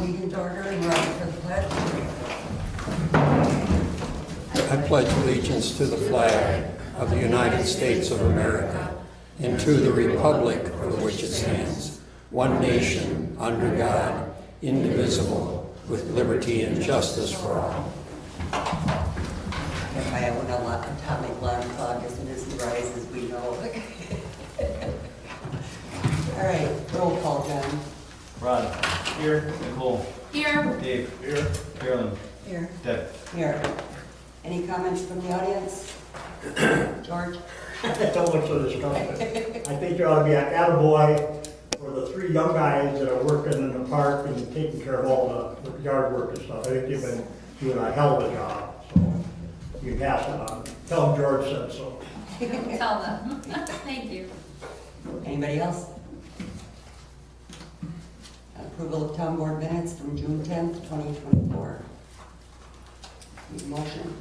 meeting to order and we're on for the pledge. I pledge allegiance to the flag of the United States of America and to the republic for which it stands, one nation, under God, indivisible, with liberty and justice for all. If I have an atomic alarm clock as soon as he rises, we know. All right, roll call, John. Rod. Here. Nicole. Here. Dave. Here. Carolyn. Here. Deb. Here. Any comments from the audience? George? So much to discuss. I think you ought to be an attaboy for the 3 young guys that are working in the park and taking care of all the yard work and stuff. I think they've been doing a hell of a job. So you pass it on. Tell them George said so. Tell them. Thank you. Anybody else? Approval of town board minutes from June 10th, 2024. Need a motion?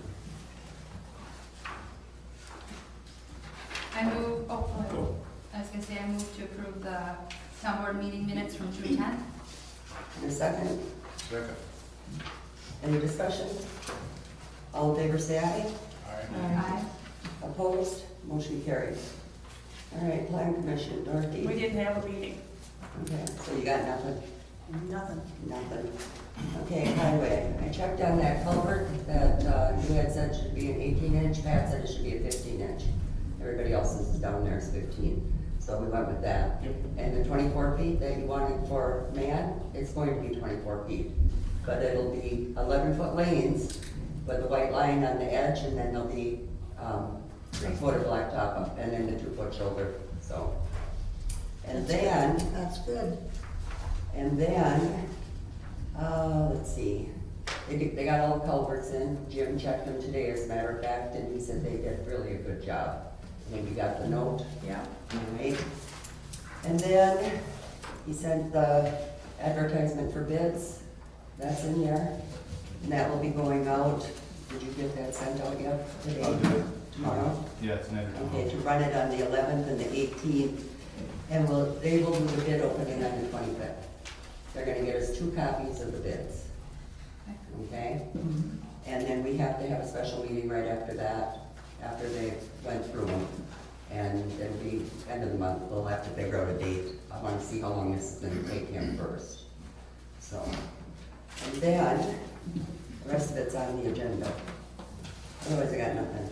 I move, I was going to say I move to approve the town board meeting minutes from June 10th. In a second? Second. Any discussion? All in favor say aye. Aye. Opposed? Motion carried. All right, plan commission, Dorothy. We didn't have a meeting. Okay, so you got nothing? Nothing. Nothing. Okay, highway. I checked on that culvert that you had said should be an 18-inch. Pat said it should be a 15-inch. Everybody else's is down there is 15. So we went with that. Yep. And the 24 feet that you wanted for man, it's going to be 24 feet. But it'll be 11-foot lanes with a white line on the edge, and then there'll be a foot of blacktop up, and then the 2-foot shoulder. So, and then That's good. and then, let's see, they got all the culverts in. Jim checked them today, as a matter of fact, and he said they did really a good job. And we got the note. Yeah. Right. And then he sent the advertisement for bids. That's in there. And that will be going out. Did you get that sent out yet today? I'll do it. Tomorrow? Yeah, it's never. Okay, to run it on the 11th and the 18th. And they will do the bid opening on the 25th. They're gonna get us 2 copies of the bids. Okay? And then we have to have a special meeting right after that, after they went through them. And it'll be end of the month, we'll have to figure out a date. I wanna see how long this is gonna take him first. So, and then, the rest of it's on the agenda. Otherwise, I got nothing.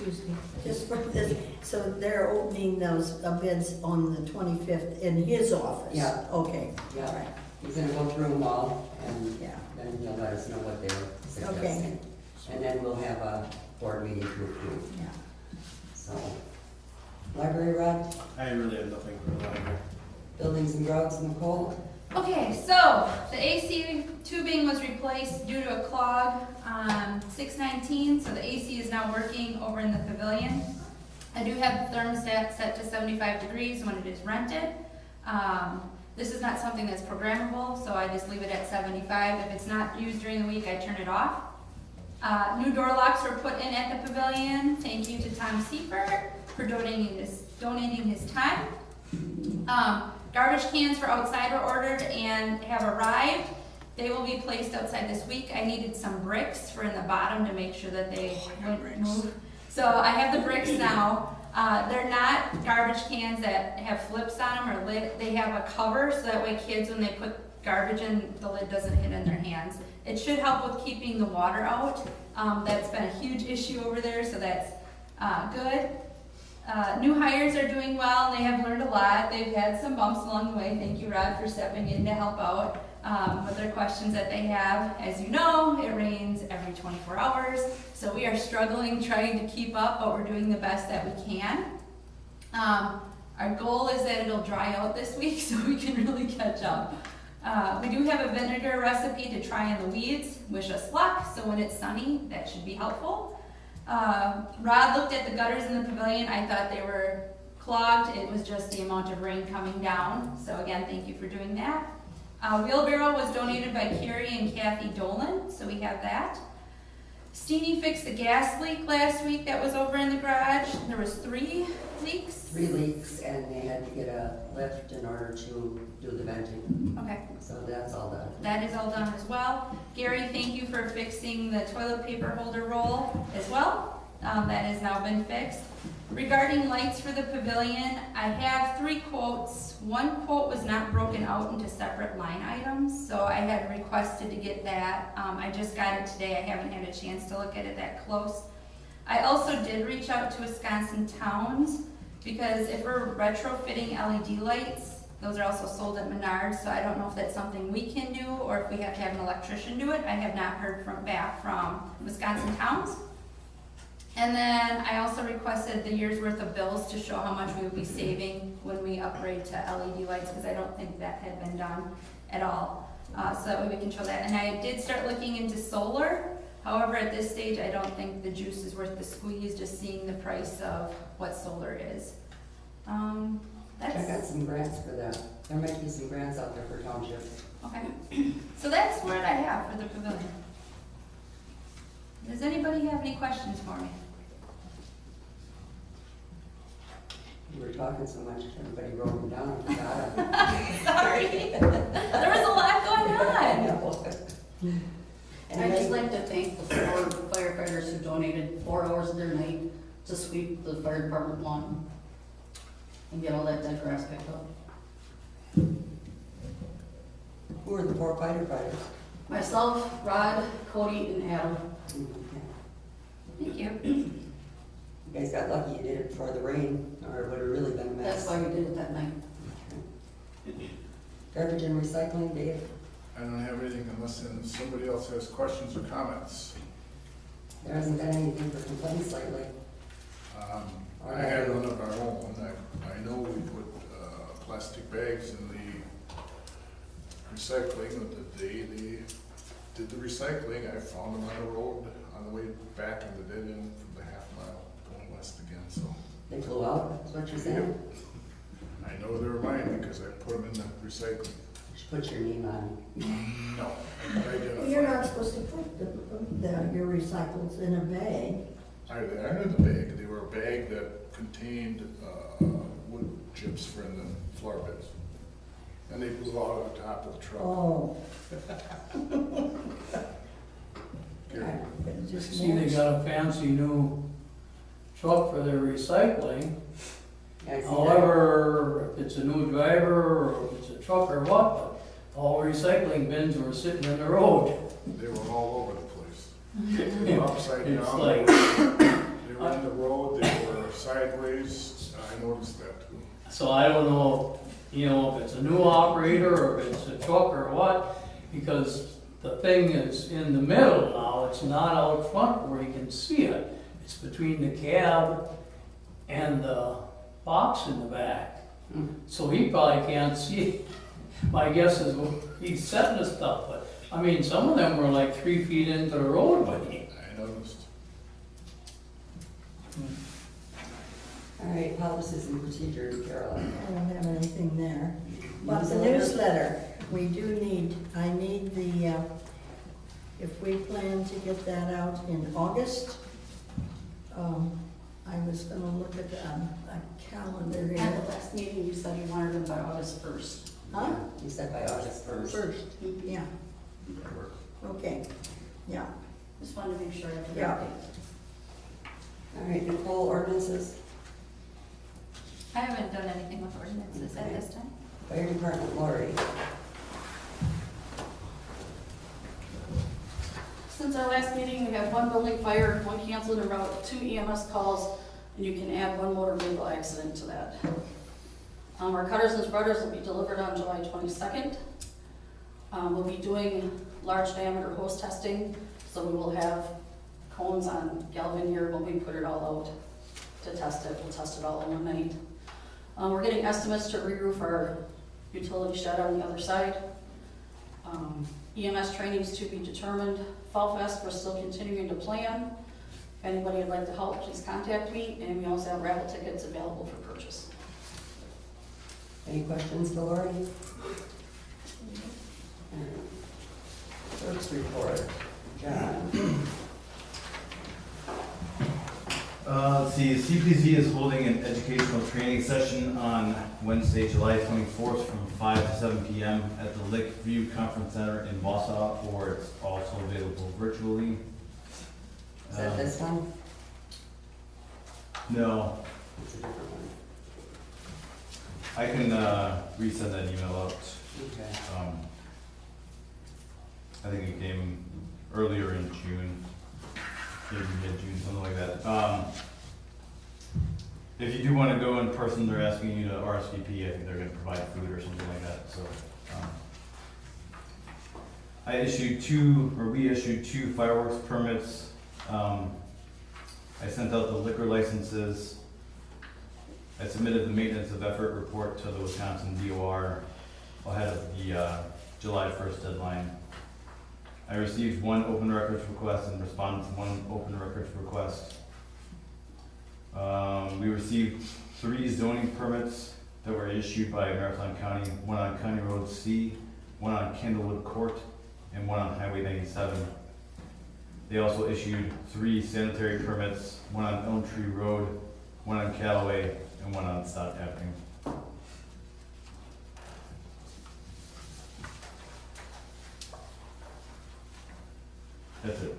Excuse me, just for this, so they're opening those bids on the 25th in his office? Yeah. Okay. Yeah, right. He's gonna go through them all, and Yeah. then he'll let us know what they're suggesting. Okay. And then we'll have a board meeting to approve. Yeah. So, library, Rod, I really have nothing for the library. buildings and grounds, Nicole. Okay, so the AC tubing was replaced due to a clog on 6/19, so the AC is now working over in the pavilion. I do have the thermostat set to 75 degrees when it is rented. This is not something that's programmable, so I just leave it at 75. If it's not used during the week, I turn it off. New door locks were put in at the pavilion. Thank you to Tom Seifert for donating his time. Garbage cans for outside were ordered and have arrived. They will be placed outside this week. I needed some bricks for in the bottom to make sure that they wouldn't move. So I have the bricks now. They're not garbage cans that have flips on them or lid. They have a cover so that way kids, when they put garbage in, the lid doesn't hit in their hands. It should help with keeping the water out. That's been a huge issue over there, so that's good. New hires are doing well, and they have learned a lot. They've had some bumps along the way. Thank you, Rod, for stepping in to help out with their questions that they have. As you know, it rains every 24 hours, so we are struggling trying to keep up, but we're doing the best that we can. Our goal is that it'll dry out this week so we can really catch up. We do have a vinegar recipe to try in the weeds. Wish us luck, so when it's sunny, that should be helpful. Rod looked at the gutters in the pavilion. I thought they were clogged. It was just the amount of rain coming down. So again, thank you for doing that. Wheelbarrow was donated by Carrie and Kathy Dolan, so we have that. Steenie fixed the gas leak last week that was over in the garage. mentioned there was 3 leaks? 3 leaks, and they had to get a lift in order to do the venting. Okay, So that's all done. that is all done as well. Gary, thank you for fixing the toilet paper holder roll as well. That has now been fixed. Regarding lights for the pavilion, I have 3 quotes. One quote was not broken out into separate line items, so I had requested to get that. I just got it today. I haven't had a chance to look at it that close. I also did reach out to Wisconsin Towns, because if we're retrofitting LED lights, those are also sold at Menards, so I don't know if that's something we can do or if we have to have an electrician do it. I have not heard back from Wisconsin Towns. And then I also requested the year's worth of bills to show how much we would be saving when we upgrade to LED lights, because I don't think that had been done at all. So that way we can show that. And I did start looking into solar. However, at this stage, I don't think the juice is worth the squeeze, just seeing the price of what solar is. Check out some grants for that. There might be some grants out there for townships. Okay. So that's what I have for the pavilion. Does anybody have any questions for me? You were talking so much, everybody wrote them down. I forgot. Sorry. There was a lot going on. And I'd just like to thank the 4 firefighters who donated 4 hours of their night to sweep the fire department lawn and get all that dead grass picked up. Who are the 4 firefighters? Myself, Rod, Cody, and Adam. Thank you. You guys got lucky you did it before the rain, or it would have really been a mess. That's why we did it that night. Garbage and recycling, Dave? I don't have anything unless somebody else has questions or comments. There hasn't been anything for complaints lately. I had one of our own. I know we put plastic bags in the recycling. The day they did the recycling, I found them on the road on the way back in the dead end from the half mile going west again, so. They flew out, is what you're saying? I know they're mine because I put them in the recycling. You should put your name on it. No, I identified. You're not supposed to put your recyclables in a bag. I knew the bag. They were a bag that contained wood chips for in the floor beds. And they blew out on the top of the truck. Oh. Gary. Just See, they got a fancy new truck for their recycling. Yeah, I see that. However, if it's a new driver or if it's a truck or what, but all recycling bins were sitting in the road. They were all over the place. They were upside down. It's like, They were in the road, they were sideways. I noticed that too. so I don't know, if it's a new operator or if it's a truck or what, because the thing is in the middle now, it's not out front where you can see it. It's between the cab and the box in the back. So he probably can't see. My guess is he's setting the stuff, but I mean, some of them were like 3 feet into the roadway. I noticed. All right, policies and procedures, Carolyn. I don't have anything there. But the newsletter, we do need, I need the, if we plan to get that out in August, I was gonna look at a calendar At here. the last meeting, you said you wanted them by August 1st. Huh? You said by August 1st. First, yeah, That worked. okay, yeah. Just wanted to make sure I have the Yeah. update. All right, Nicole, ordinances, I haven't done anything with ordinances at this time. fire department, Lori. Since our last meeting, we have 1 building fire, 1 canceled en route, 2 EMS calls, and you can add 1 motor vehicle accident to that. Our cutters and spreaders will be delivered on July 22nd. We'll be doing large diameter hose testing, so we will have cones on Galvin here when we put it all out to test it. We'll test it all in one night. We're getting estimates to re-roof our utility shed on the other side. EMS trainings to be determined. Fall Fest, we're still continuing to plan. If anybody would like to help, please contact me, and we also have raffle tickets available for purchase. Any questions for Lori? Clerk's report, John. Let's see, CPZ is holding an educational training session on Wednesday, July 24th from 5 to 7 p.m. at the Lakeview Conference Center in Wausau, or it's also available virtually. Is that this one? No, It's a different one. I can resend that email out. Okay. I think it came earlier in June, maybe mid-June, something like that. If you do want to go in person, they're asking you to RSVP. I think they're going to provide food or something like that. So, we issued two fireworks permits. I sent out the liquor licenses. I submitted the maintenance of effort report to the Wisconsin DOR ahead of the July 1st deadline. I received one open records request and responded to one open records request. We received 3 zoning permits that were issued by Marathon County, one on County Road C, one on Candlewood Court, and one on Highway 97. They also issued 3 sanitary permits, one on Elm Tree Road, one on Callaway, and one on Stott Avenue. That's it.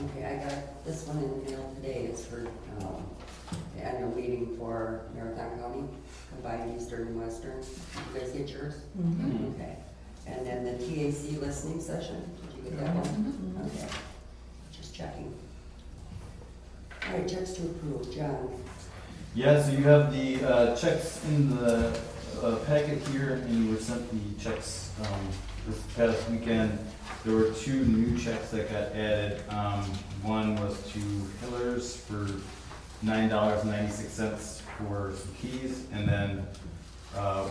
Okay, I got this one in the mail today. It's for the annual meeting for Marathon County, combined Eastern and Western. You guys get yours? Mhm. Okay. And then the TAC listening session, did you get that one? Okay. Just checking. All right, checks to approve. John? Yeah, so you have the checks in the packet here, and you were sent the checks this past weekend. There were 2 new checks that got added. One was to Hillers for $9.96 for some keys, and then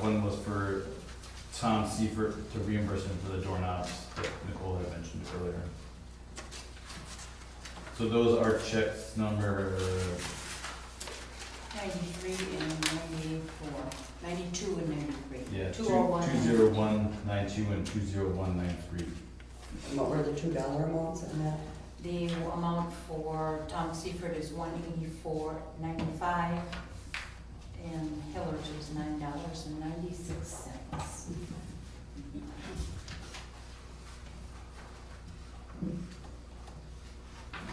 one was for Tom Seifert to reimburse him for the doorknobs that Nicole had mentioned earlier. So those are checks number 93 and 94, 92 and 93. yeah 201. 20192 and 20193. And what were the $2 amounts in that? The amount for Tom Seifert is $184.95, and Hiller's is $9.96.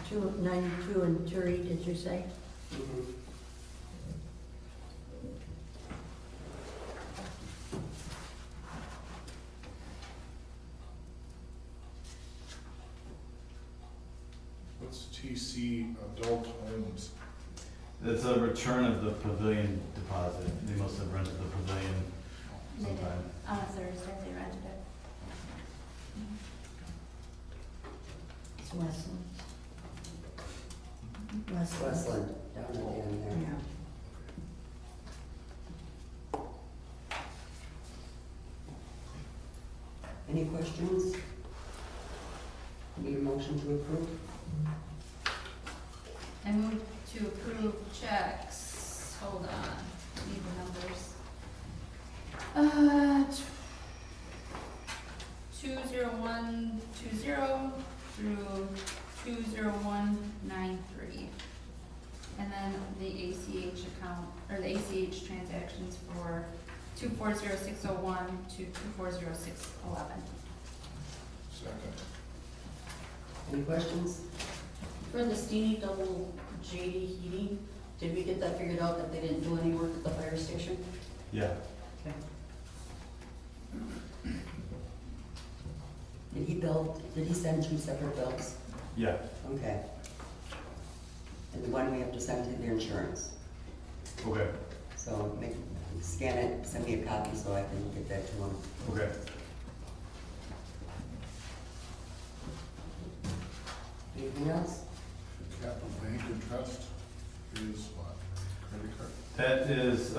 292 and 3, did you say? Mhm. What's TC Adult Homes? It's a return of the pavilion deposit. They must have rented the pavilion They did. sometime. On a Thursday, they rented it. It's Westland. Westland, down at the end there. Yeah. Any questions? Need a motion to approve? I move to approve checks, hold on, need the numbers. 20120 through 20193. And then the ACH account, or the ACH transactions for 240601 to 240611. Second. Any questions? For the Steenie double JD heating, did we get that figured out that they didn't do any work at the fire station? Yeah. Okay. Did he send 2 separate bills? Yeah. Okay. And the one we have to send to the insurance. Okay. So scan it, send me a copy so I can get that to him. Okay. Anything else? Capital Bank and Trust is what? Credit card? That is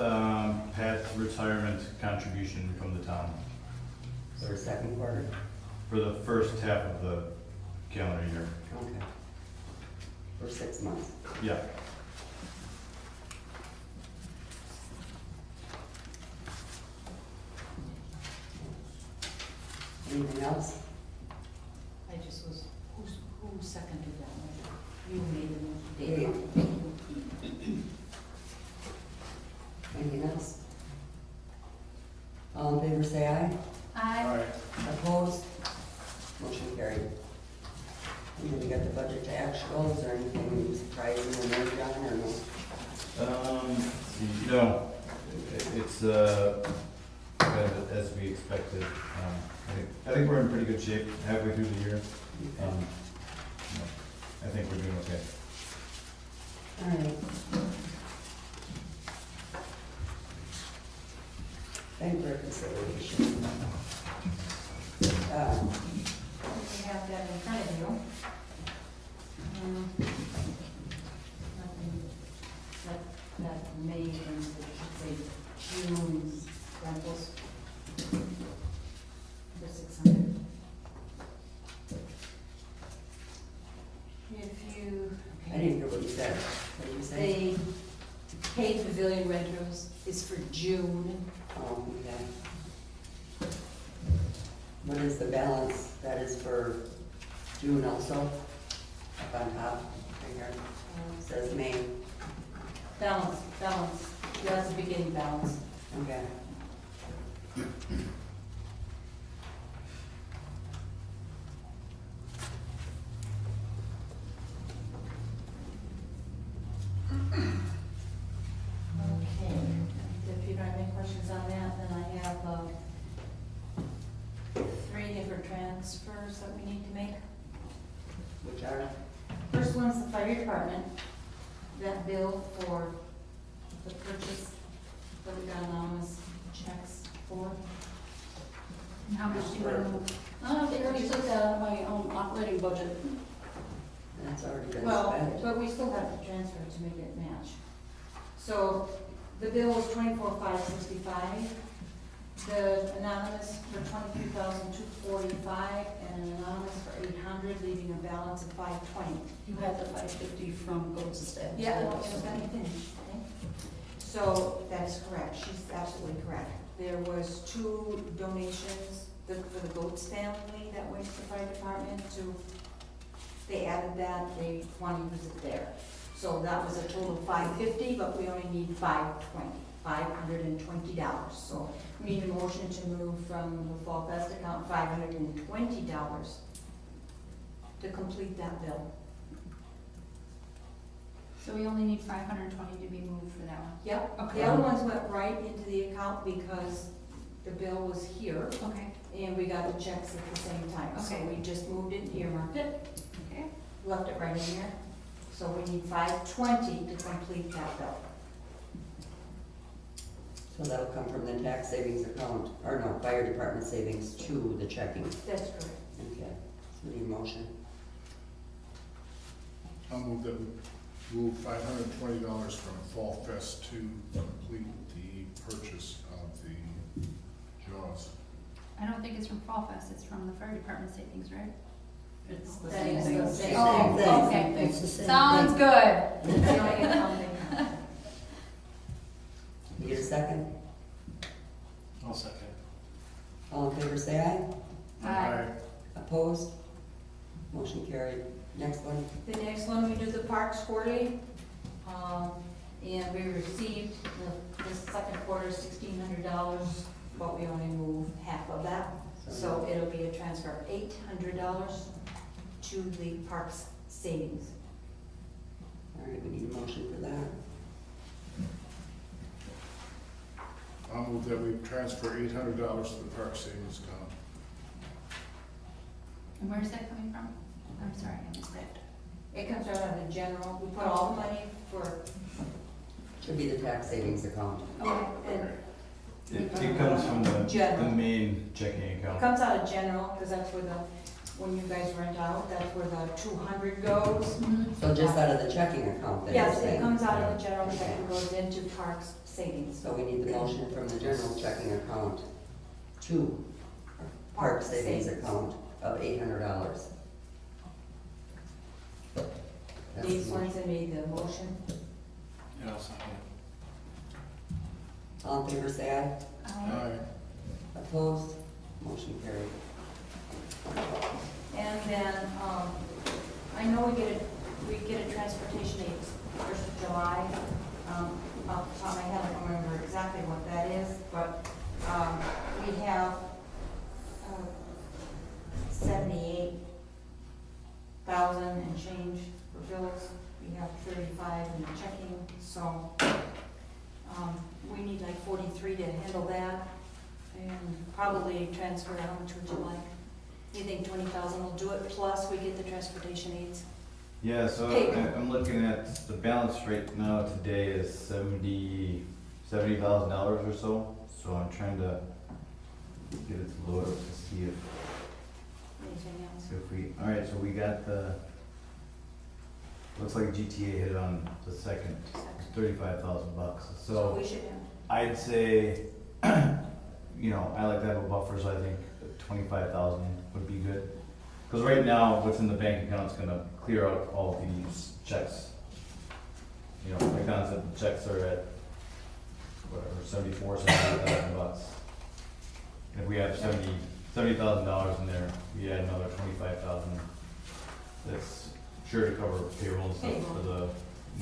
Pat's retirement contribution from the town For the second quarter? for the first half of the calendar year. Okay. For 6 months. Yeah. Anything else? I just was, who seconded that one? You made it, Dave. Dave. No, it's, as we expected. I think we're in pretty good shape halfway through the year. I think we're doing okay. All right. Bank reconciliation. You have that in front of you. Nothing that May and, should say, June's rentals. For 600. If you. I didn't hear what you said. What did you say? The paid pavilion rentals is for June. Oh, okay. What is the balance? That is for June also? Up on top, right here. Says May. Balance. Yeah, that's the beginning balance. Okay. Okay, if you don't have any questions on that, then I have, 3 different transfers that we need to make. Which are? First one's the fire department, that bill for the purchase that we got anonymous checks for. And how much do you want to move? They already took that out of my operating budget. That's already been Well, spent. but we still have to transfer to make it match. So the bill was 24,565. The anonymous for 23,245, and an anonymous for 800, leaving a balance of 520. You had the 550 from Goats Estate. Yeah, no, it was let me finish, okay? So that is correct, she's absolutely correct. There was 2 donations for the Goats family that went to the fire department to, they added that, they want to use it there. So that was a total of 550, but we only need 520, $520. So we need a motion to move from the Fall Fest account $520 to complete that bill. So we only need 520 to be moved for that one. Yep, Okay. the other ones went right into the account because the bill was here Okay. and we got the checks at the same time. So Okay. we just moved it, earmarked it, Okay. left it right in there. So we need 520 to complete that bill. So that'll come from the tax savings account, or no, fire department savings to the checking. That's correct. Okay, so we need a motion. I'll move that we move $520 from Fall Fest to complete the purchase of the Jaws. I don't think it's from Fall Fest, it's from the fire department savings, right? It's the That same is thing. the same Oh, thing. okay. It's the same Sounds thing. good. It's the only account they have. You get a second? I'll second. All in favor, say aye. Aye. Opposed? Motion carried. Next one. The next one, we do the parks quarterly. And we received the second quarter $1,600, but we only moved half of that. So it'll be a transfer of $800 to the parks savings. All right, we need a motion for that. I'll move that we transfer $800 to the park savings account. And where is that coming from? I'm sorry, I missed it. It comes out of the general, we put all the money for, Should be the tax savings account. and It comes from the General. main checking it account. comes out of general, because that's where the, when you guys rent out, that's where the 200 goes. So just out of the checking account then? Yes, you're it saying? comes out of the general check and goes into parks savings. So we need the motion from the general checking account to park savings account of $800. That's Dave the motion. Swenson made the motion. Yeah, I'll second. All in favor, say aye. Aye. Opposed? Motion carried. And then, I know we get a transportation aid 1st of July. Off the top of my head, I don't remember exactly what that is, but, we have, 78,000 and change for bills. We have 35 in the checking, so free to handle that, and probably transfer, how much would you like? You think 20,000 will do it, plus we get the transportation aids? Yeah, so Hey. I'm looking at, the balance right now today is $70,000 or so. So I'm trying to get it to load up to see if Anything else? all right, so we got the, looks like GTA hit it on the second, it's $35,000. So So we should have, I'd say, you know, I like to have a buffer, so I think 25,000 would be good. Because right now, what's in the bank account is gonna clear out all these checks. You know, like Don said, the checks are at, whatever, $78,000. If we have $70,000 in there, we add another 25,000. That's sure to cover payroll and stuff for the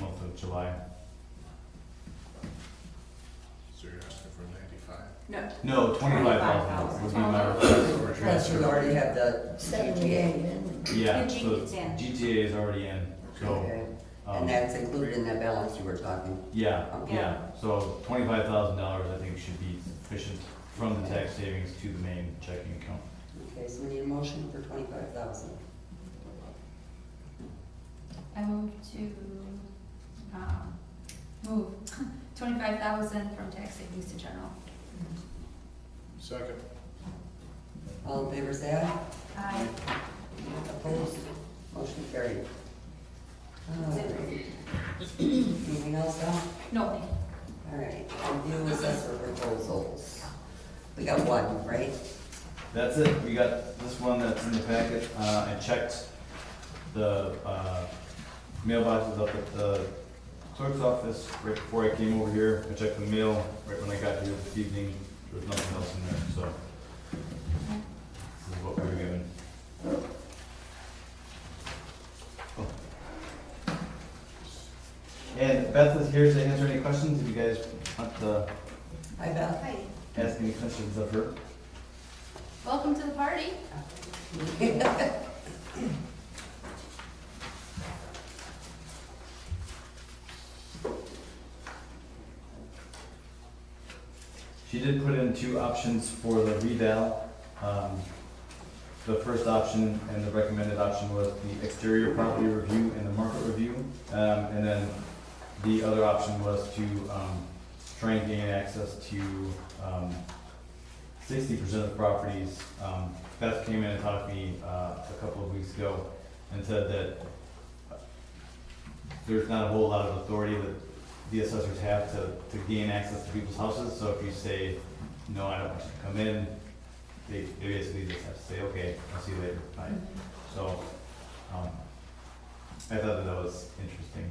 month of July. So you're asking for 95? no, No, 25,000 would be my request for Plus, we transfer. already have the 78, GTA. isn't it? Yeah, The so G- it's in. GTA is already in, so, Okay. And that's included in that balance you were talking. yeah, Okay. yeah. So $25,000 I think should be sufficient from the tax savings to the main checking account. Okay, so we need a motion for 25,000. I move to, move 25,000 from tax savings to general. Second. All in favor, say aye. Aye. Opposed? Motion carried. All right. Anything else, Al? No, thank you. All right, review assessor proposals. We got one, right? That's it, we got this one that's in the packet. I checked the mailboxes up at the clerk's office right before I came over here. I checked the mail right when I got here this evening. There was nothing else in there, so this is what we were given. And Beth is here to answer any questions if you guys want to Hi, Beth. hi. ask any questions of her. Welcome to the party. She did put in two options for the reval. The first option and the recommended option was the exterior property review and the market review. And then the other option was to try and gain access to 60% of the properties. Beth came in and talked to me a couple of weeks ago and said that there's not a whole lot of authority that the assessors have to gain access to people's houses. So if you say, no, I don't want you to come in, they basically just have to say, okay, I'll see you later, bye. So I thought that was interesting.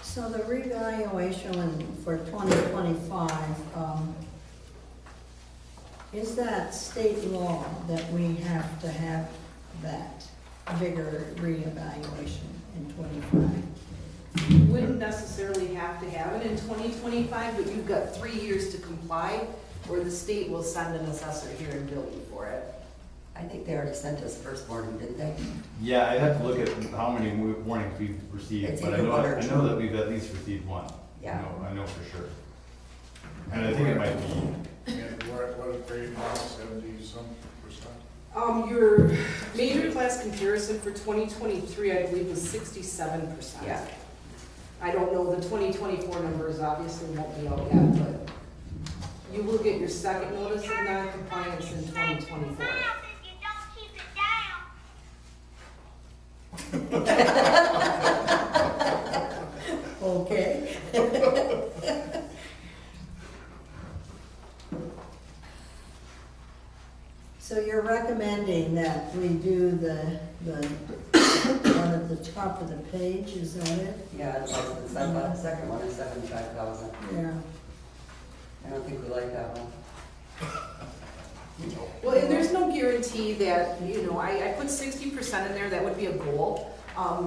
So the revaluation for 2025, is that state law that we have to have that bigger reevaluation in 25? You wouldn't necessarily have to have it in 2025, but you've got 3 years to comply, or the state will send an assessor here and bill you for it. I think they already sent us first warning, didn't they? Yeah, I'd have to look at how many warnings we've received, It's but I either know, one or I two. know that we've at least received one. Yeah. I know for sure. And I think it might be, And we're at what grade now, 70-some%? Your major class comparison for 2023, I believe, was 67%. Yeah. I don't know, the 2024 numbers obviously won't be out yet, but you will get your second notice of non-compliance in 2024. Okay. So you're recommending that we do the one at the top of the page, is that it? Yeah, it's like the second one is 75,000. Yeah. I don't think we like that one. Well, and there's no guarantee that, I put 60% in there, that would be a goal.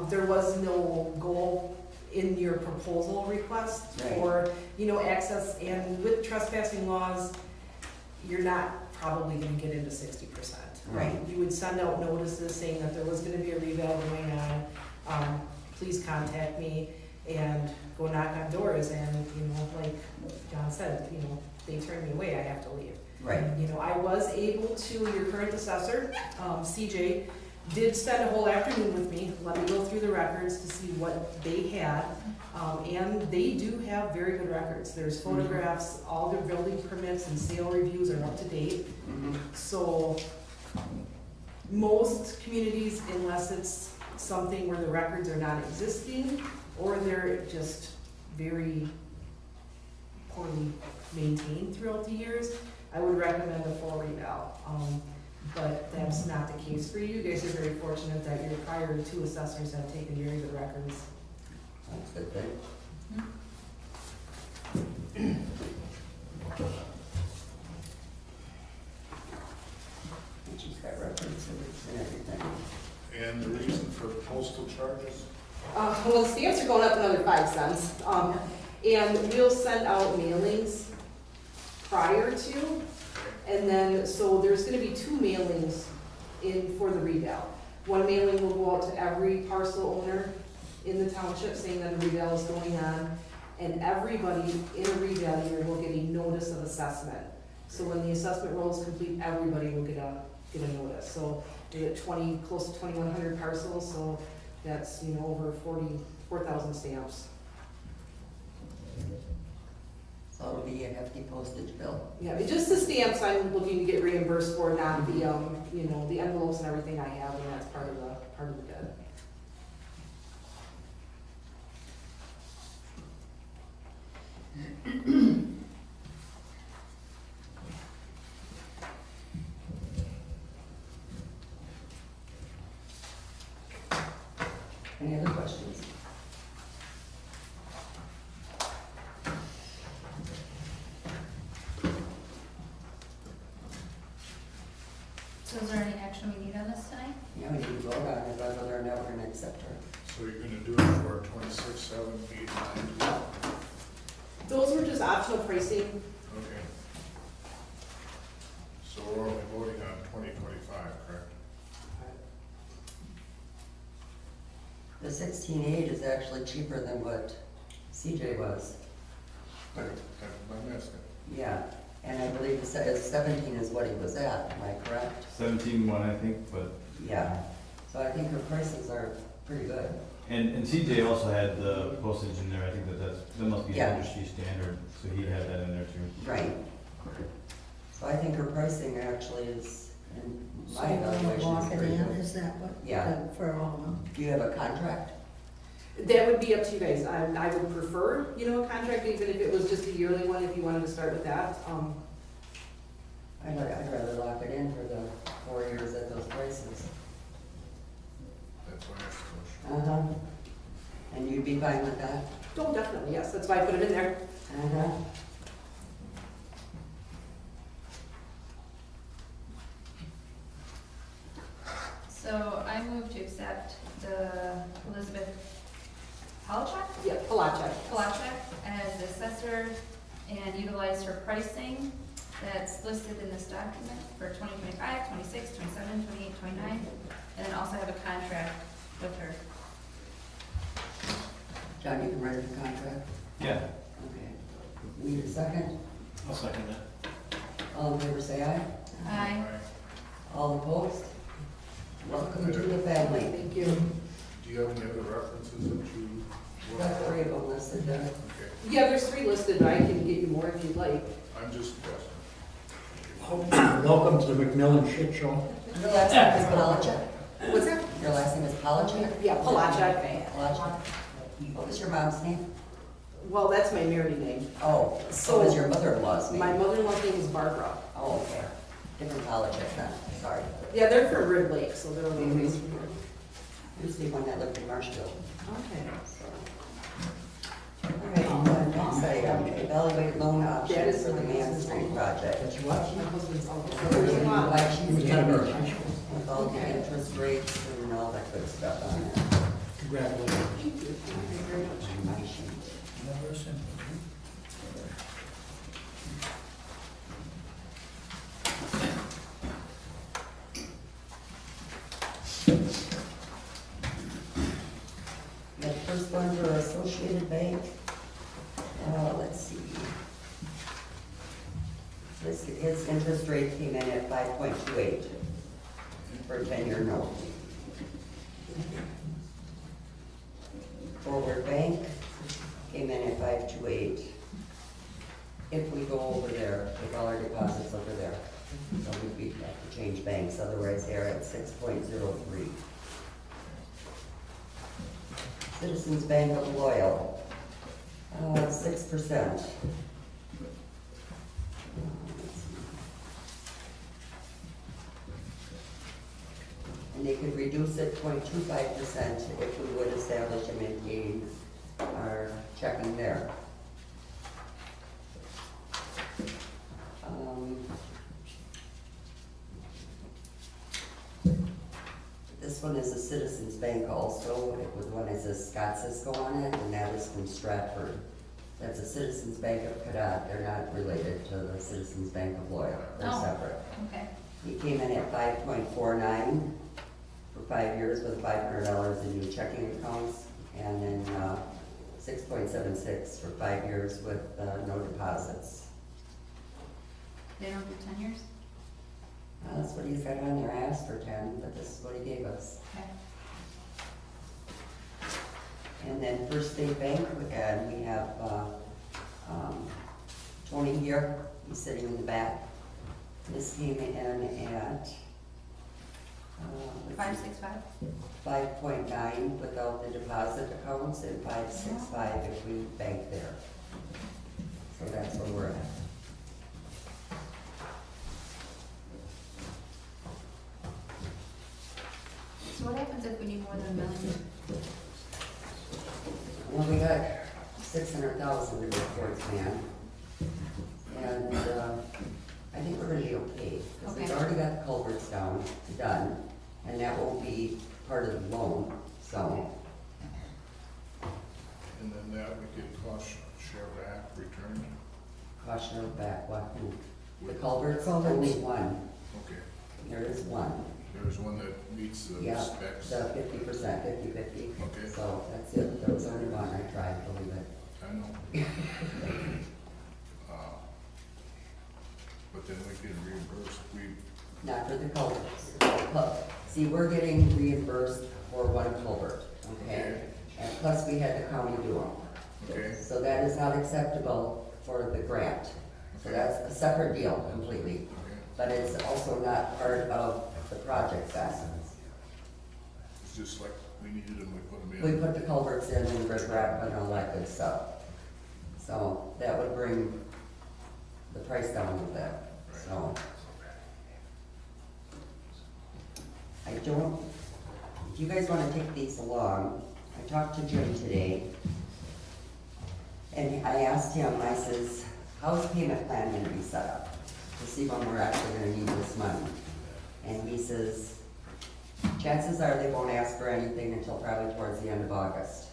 There was no goal in your proposal request Right. for, access, and with trespassing laws, you're not probably gonna get into 60%. Right. You would send out notices saying that there was gonna be a revale going on, please contact me, and go knock on doors, and, you know, like John said, you know, they turn me away, I have to leave. Right. You know, I was able to, your current assessor, CJ, did spend a whole afternoon with me, let me go through the records to see what they had. And they do have very good records. There's photographs, all their building permits and sale reviews are up to date. So most communities, unless it's something where the records are not existing or they're just very poorly maintained throughout the years, I would recommend a full reval. But that's not the case for you. You guys are very fortunate that your prior two assessors have taken very good records. That's a good thing. And she's got references and everything. And the reason for the postal charges? Well, the stamps are going up another 5 cents. And we'll send out mailings prior to, and then, so there's gonna be 2 mailings in for the reval. One mailing will go out to every parcel owner in the township saying that a reval is going on, and everybody in a reval year will get a notice of assessment. So when the assessment roll is complete, everybody will get a notice. So we get close to 2,100 parcels, so that's, you know, over 4,000 stamps. So it'll be a hefty postage bill. Yeah, it's just the stamps I'm looking to get reimbursed for, not the, you know, the envelopes and everything I have, and that's part of the bid. Any other questions? So is there any action we need on this tonight? Yeah, we need to vote on it, whether or not we're gonna accept her. So you're gonna do it for 26, 7, 8, 9? Those were just optional pricing. Okay. So we're only voting on 2025, correct? The 16.8 is actually cheaper than what CJ was. I'm asking. Yeah, and I believe 17 is what he was at, am I correct? 17.1, I think, but, Yeah, so I think her prices are pretty good. and CJ also had the postage in there, I think that must be Yeah. industry standard, so he had that in there too. Right. So I think her pricing actually is, in So my you wanna evaluation, lock is it pretty in, good. is that what? Yeah. For all of them? Do you have a contract? That would be up to you guys. I would prefer, you know, a contract, even if it was just a yearly one, if you wanted to start with that. I'd rather lock it in for the 4 years at those prices. That's why I asked the question. Uh-huh. And you'd be fine with that? Oh, definitely, yes, that's why I put it in there. Uh-huh. So I move to accept the Elizabeth Palachuk Yeah, Palachuk. as the assessor and utilize her pricing that's listed in this document for 2025, 26, 27, 28, 29, and then also have a contract with her. John, you can write the contract? Yeah. Okay. Need a second? I'll second that. All in favor, say aye. Aye. All opposed? Welcome to the family. Thank you. Do you have any other references that you? Got 3 of them listed there. Okay, Yeah, there's 3 listed, but I can get you more if you'd like. I'm just guessing. Welcome to the McMillan Shit Show. Your last name is Palachuk? What's that? Your last name is Palachuk? Yeah, Palachuk. Palachuk. What was your mom's name? Well, that's my married name. Oh, so was your mother-in-law's name? My mother-in-law's name is Barbara. Oh, okay. Different Palachuk then, sorry. Yeah, they're from Rib Lake, so they're a little ways from here. Used to be one that lived in Marshfield. Okay. All right, next item, evaluate loan That options is for the my Main husband's Street name. project. That's what? My husband's uncle. So we're gonna do like she's Which kind of neighbor, a- with all the interest rates and all that good stuff on it. Congratulations. Thank you. Thank you very much. My sheet. Never simple. Associated Bank. Let's see. His interest rate came in at 5.28 for a 10-year note. Forward Bank came in at 5.28. If we go over there, with all our deposits over there, so we'd have to change banks, otherwise they're at 6.03. Citizens Bank of Loyal, 6%. And they could reduce it 0.25% if we would establish and maintain our checking there. This one is a Citizens Bank also. It was one that says Scott Cisco on it, and that is from Stratford. That's a Citizens Bank of Cadott. They're not related to the Citizens Bank of Loyal. They're Oh. separate. Okay. He came in at 5.49 for 5 years with $500 in new checking accounts, and then 6.76 for 5 years with no deposits. They don't do 10 years? That's what he's got on there. I asked for 10, but this is what he gave us. Okay. And then First State Bank, and we have Tony here. He's sitting in the back. This came in at 565? 5.9 without the deposit accounts and 5.65 if we bank there. So that's where we're at. So what happens if we need more than $1 million? Well, we got 600,000 to go towards man. And I think we're gonna be okay, because we've Okay. already got the culverts done, and that will be part of the loan, so. And then that we get cost share back returned. Caution of back, what, the culverts, Culverts. only one, Okay, there is one. there's one that meets the Yeah, specs. the 50%, 50/50. Okay. So that's it, there was only one, I tried to believe it. I know. But then we get reimbursed, Not for the culverts. See, we're getting reimbursed for one culvert, okay? And plus we had the county do them. okay, So that is not acceptable for the grant. So that's a separate deal completely. okay. But it's also not part of the project cost. It's just like we needed them, we put them in. We put the culverts in and rip wrap and all that good stuff. So that would bring the price down a little bit, so. I don't, if you guys wanna take these along, I talked to Jim today. And I asked him, I says, how's the payment plan gonna be set up? To see when we're actually gonna need this money. And he says, chances are they won't ask for anything until probably towards the end of August.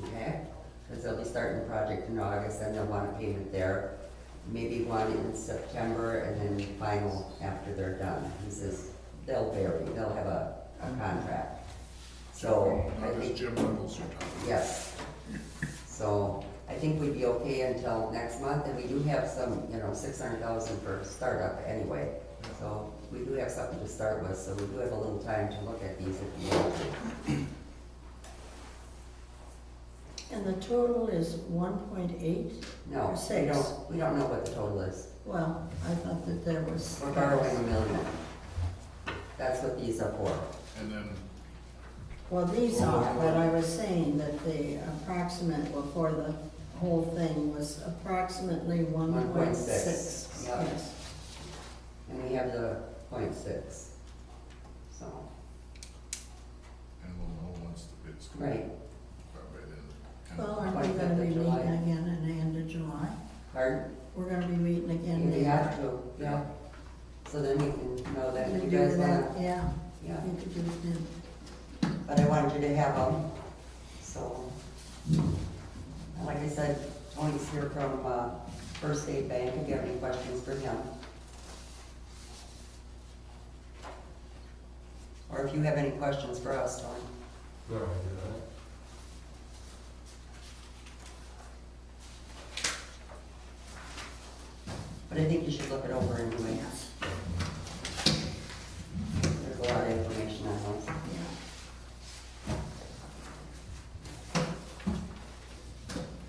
Okay? Because they'll be starting the project in August, and they'll want a payment there. Maybe one in September, and then final after they're done. He says, they'll vary, they'll have a contract. So, I Now, this think, Jim Reynolds you're talking about. yes. So, I think we'd be okay until next month, and we do have some, 600,000 for startup anyway. So, we do have something to start with, so we do have a little time to look at these if you want to. And the total is 1.8? No, Six. we don't know what the total is. Well, I thought that there was. We're borrowing $1 million. That's what these are for. And then, Well, these are, but I was saying that the approximate, well, for the whole thing was approximately 1.6. 1.6, yeah. Yes. And we have the 0.6. So, and we'll know once the bids come. right. By then. Well, aren't we gonna 25th be of meeting July. again at the end of July? Pardon? We're gonna be meeting again. We have to, yeah. So then we can know that You you do guys that, wanna, yeah, yeah. you could do it then. But I wanted you to have them, so. Like I said, Tony's here from First State Bank, if you have any questions for him. Or if you have any questions for us, Tony. No, I do think you should look it over anyway. There's a lot of information on those.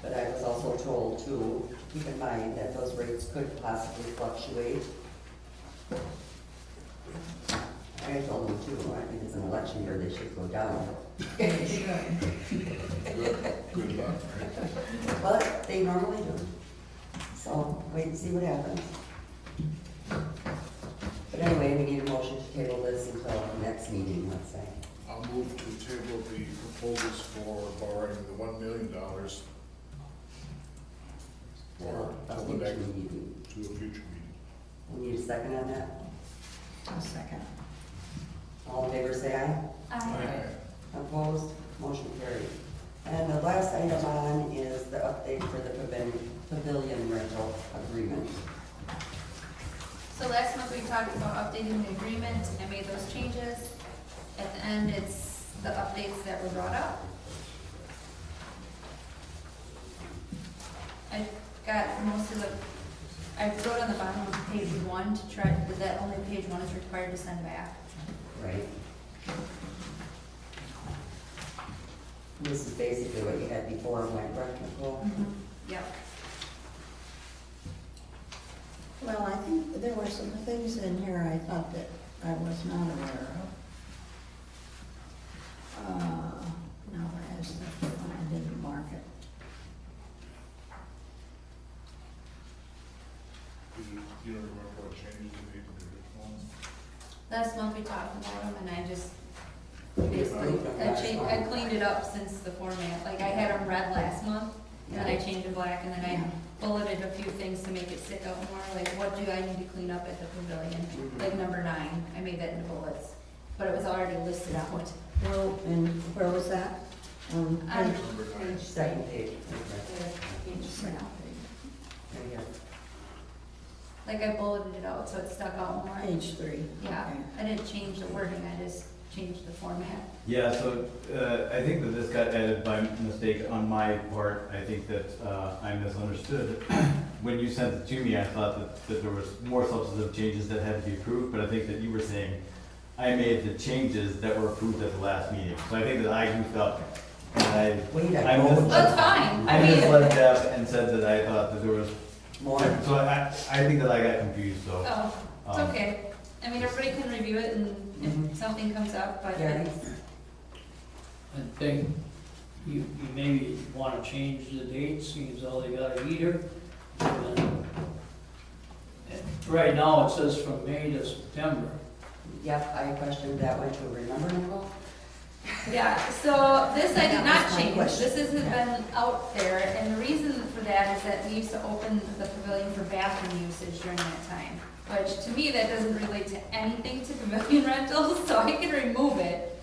But I was also told to keep in mind that those rates could possibly fluctuate. I told them too, I think it's an election year, they should go down. Good luck. But they normally do. So wait and see what happens. But anyway, we need a motion to table this until the next meeting, let's say. I'll move to table the proposals for borrowing the $1 million for A till the future next, meeting. to a future meeting. We need a second on that? A second. All in favor, say aye. Aye. Opposed? Motion carried. And the last item on is the update for the pavilion rental agreement. So last month we talked about updating the agreement. I made those changes. At the end, it's the updates that were brought up. I got most of the, I wrote on the bottom of page 1 to try, that only page 1 is required to send back. Right. This is basically what you had before, am I correct, Nicole? Yep. Well, I think there were some things in here I thought that I was not aware of. Now I asked that I didn't mark it. You don't remember what changes you made to the original? Last month we talked about them and I just Yeah. basically, I cleaned it up since the format. Like I had them red last month and then I changed to black and then I bulleted a few things to make it stick out more. Like what do I need to clean up at the pavilion? Like number 9, I made that in bullets, but it was already listed out. Well, and where was that? Um, Page, second page. Second Right here. Like I bulleted it out so it stuck out more. page 3. Yeah, Okay. I didn't change the wording, I just changed the format. Yeah, so I think that this got added by mistake on my part. I think that I misunderstood. When you sent it to me, I thought that there was more substantive changes that had to be approved, but I think that you were saying I made the changes that were approved at the last meeting. So I think that I goofed up and Wait, I I missed- That's fine, I I mean, misled Deb and said that I thought that there was, more. so I think that I got confused, so. oh, it's um, okay. I mean, everybody can review it and Mhm. if something comes up, but Gary? I think you maybe wanna change the date, seeing as how they got a heater. And then- and right now, it says from May to September. Yep, I questioned that one too, remember, Nicole? yeah, so this I did That not was my change. question. This hasn't been out there and the reason for that is that we used to open the pavilion for bathroom usage during that time. Which to me, that doesn't relate to anything to pavilion rentals, so I can remove it.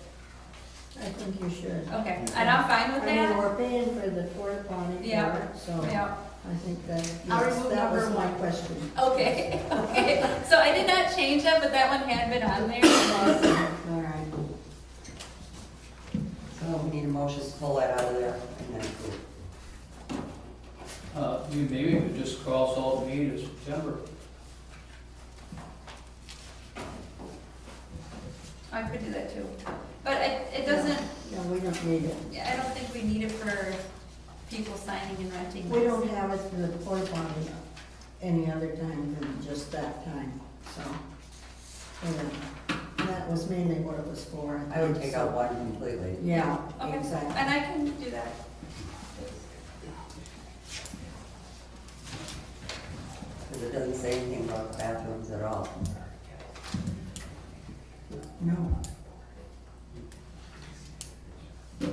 I think you should. Okay, and I'm fine I with mean, that. we're paying for the porta potty Yeah. for it, so Yeah, I think that, I'll yes, remove that was number my 1. question. Okay, okay. So I did not change that, but that one had been on there. All right. So we need a motion to pull that out of there and then approve. You maybe could just cross out May to September. I could do that too. But it doesn't, No, we don't need it. I don't think we need it for people signing and renting. We don't have it for the porta potty any other time than just that time, so. And that was mainly what it was for. I would think, take so. out 1 completely. Yeah, Okay, exactly. and I can do that. Because it doesn't say anything about bathrooms at all. No. So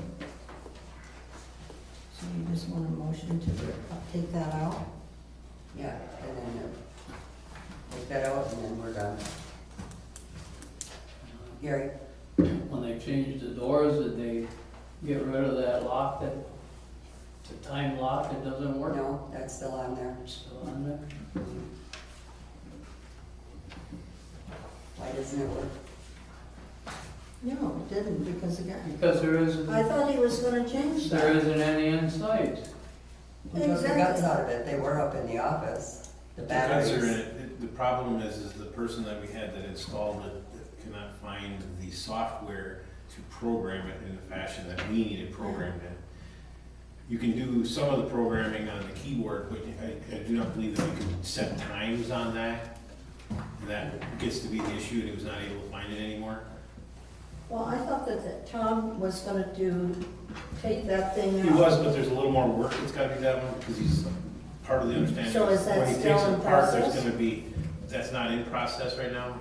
you just want a motion to take that out? Yeah, and then take that out and then we're done. Gary? When they changed the doors, did they get rid of that lock, the time lock that doesn't work? No, that's still on there. Still on there? Why doesn't it work? No, it didn't, because the guy, Because there isn't, I thought he was gonna change there that. isn't any inside. Who took the guts out of it? They were up in the office. The The guts are in batteries. it, the problem is the person that we had that installed it cannot find the software to program it in the fashion that we need it programmed in. You can do some of the programming on the keyboard, but I do not believe that you can set times on that. And that gets to be the issue, and he was not able to find it anymore. Well, I thought that Tom was gonna take that thing out. He was, but there's a little more work that's gotta be done, because he's part of the understanding. So is that when he still takes it in apart, there's process? gonna be, that's not in process right now,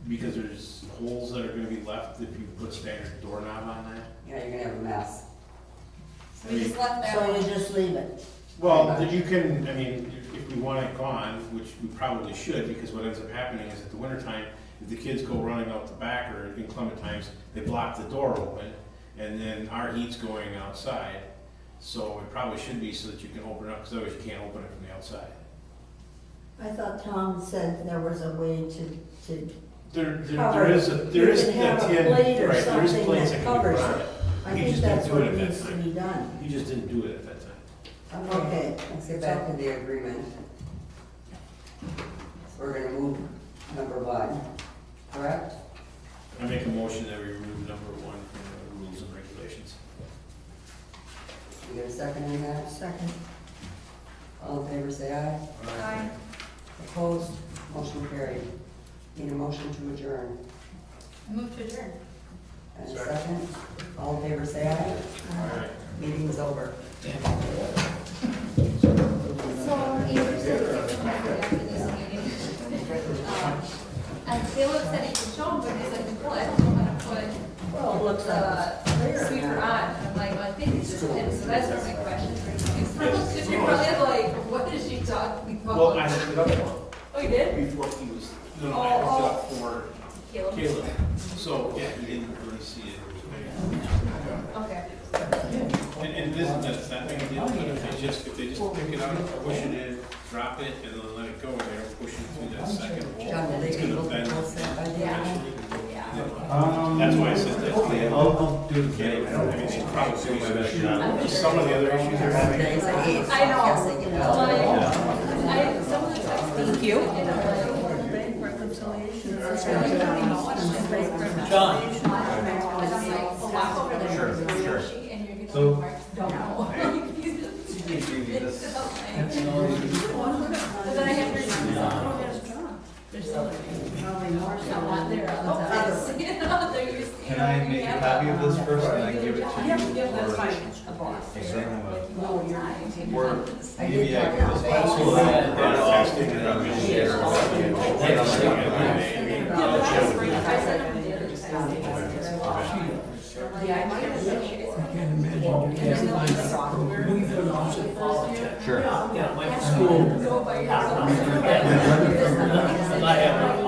because there's holes that are gonna be left if you put standard doorknob on that. Yeah, you're gonna have a mess. So we just left that So one. you just leave it? Well, that you can, I mean, if we want it gone, which we probably should, because what ends up happening is at the wintertime, if the kids go running out the back, or in inclement times, they block the door open, and then our heat's going outside. So it probably should be so that you can open it up, because otherwise you can't open it from the outside. I thought Tom said there was a way to There cover is, it. there is, You can have a yeah, plate or right, there is something plates that that can be covers brought. it. I He think just didn't that's do what it at that needs to time. be done. You just didn't do it at that time. Okay. Let's get back to the agreement. So we're gonna move number 1, correct? I make a motion that we remove number 1 from the rules and regulations. You get a second on that? Second. All in favor, say aye. Aye. Opposed? Motion carried. Need a motion to adjourn. Move to adjourn. And a second? All in favor, say aye. All right. Meeting's over. So, Andrew said he could come back after this meeting. And Caleb said he could show him, but he's like, well, I don't know how to put Well, it looks like it's clear. sweeper on. And I'm like, well, I think it's just him, so that's where my question for you is. Because you're probably like, what is she talking about? Well, I hooked it up for him Oh, you did? before he was, no, I hooked it up for Caleb? Caleb. So, yeah, he didn't really see it. Okay. And this is not big a deal, but if they just pick it up, push it in, drop it, and then let it go, and they don't push it through that second hole. John, will they It's be gonna able to bend post that by the end? eventually. Yeah. That's why I said that. I'll do the Yeah, I mean, it's probably my best shot. some of the other issues are having. Today's the 8th. I know. I'm guessing you So know. I, some of the texts. Thank you. John, Sure, sure. And you're getting So- marks, don't know. But then I have your. Probably more so. Not there on the top. You know, they're used to- Can I make a copy of this first and I give it to you? Yeah, that's Or- fine. Because I have a- No, you're not. Or I maybe did I talk can about just that. pull that and I'll stick it on the share. I sent them the other side. Yeah, I might have said she is. Sure. yeah, my school, Go by yourself. I have,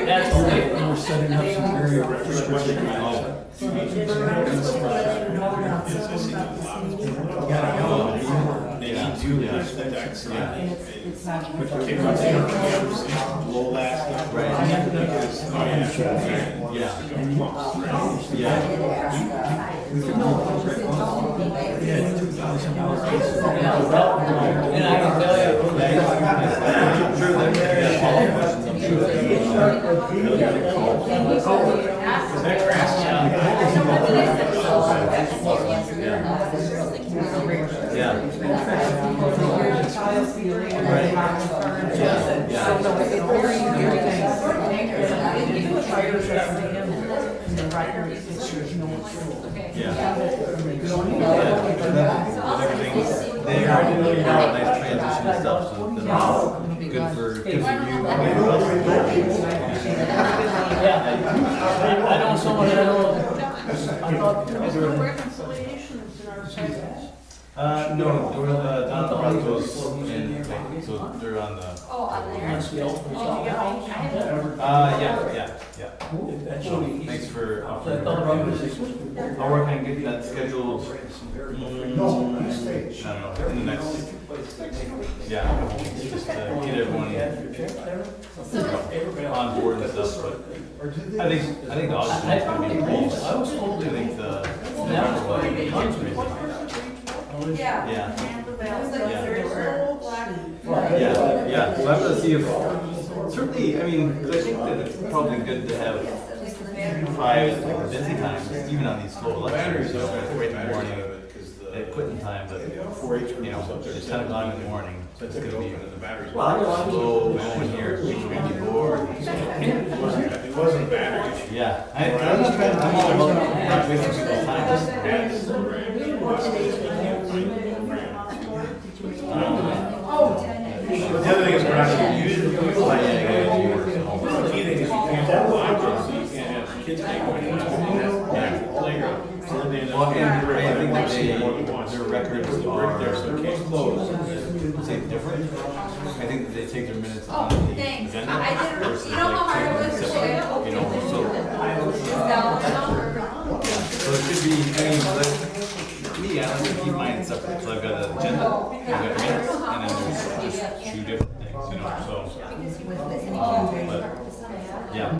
that's the way. We're setting up some very restricted They need to lift the decks, kick up the arms, blow that stuff. Right. Because, oh yeah. Yeah. I Yeah. did ask, Yeah, 2,000 hours. And I can tell you, I'm sure that they got all the questions, I'm sure they Is that grass? Yeah. Yeah. They already know you have a nice transition and stuff, so that's good for you. yeah, I know someone that I thought Reconciliations in our sessions. No, there was, Don Bronco's in, so they're on the, Oh, on there. that's the ultimate. yeah. That's So, really easy. thanks for I offering. thought I'll it was expensive. work on getting that scheduled, I don't know, in the next, yeah, a couple weeks, just to get everyone on board and stuff, but I think the August one's gonna be pretty, I was told I that think that the, was why Yeah. yeah. That was like Yeah. Thursday. Yeah, so I'm gonna see if, certainly, I mean, 'cause I think that it's probably good to have 5, like, busy times, even on these slow elections, you know, wait in the morning, they quit in time, but, you know, it's 10 o'clock in the morning, it's gonna be slow going here, people are gonna be bored. It wasn't a battery issue. Yeah, I'm not trying, I'm all about not wasting people's time. The other thing is we're not gonna use it. The key thing is you can't block it, so you can't have kids take away the playground. So then they end Well, up. and I think that Their their records Put the brick there so are it can't close. say different. I think that they take their minutes Oh, on the thanks. agenda. I didn't, versus you know how like hard it taking was to separate, show you? you know, so. So it should be, I mean, like, me, I like to keep mine separate, so I've got an agenda, I've got minutes, and then there's just 2 different things, you know, so. But, yeah.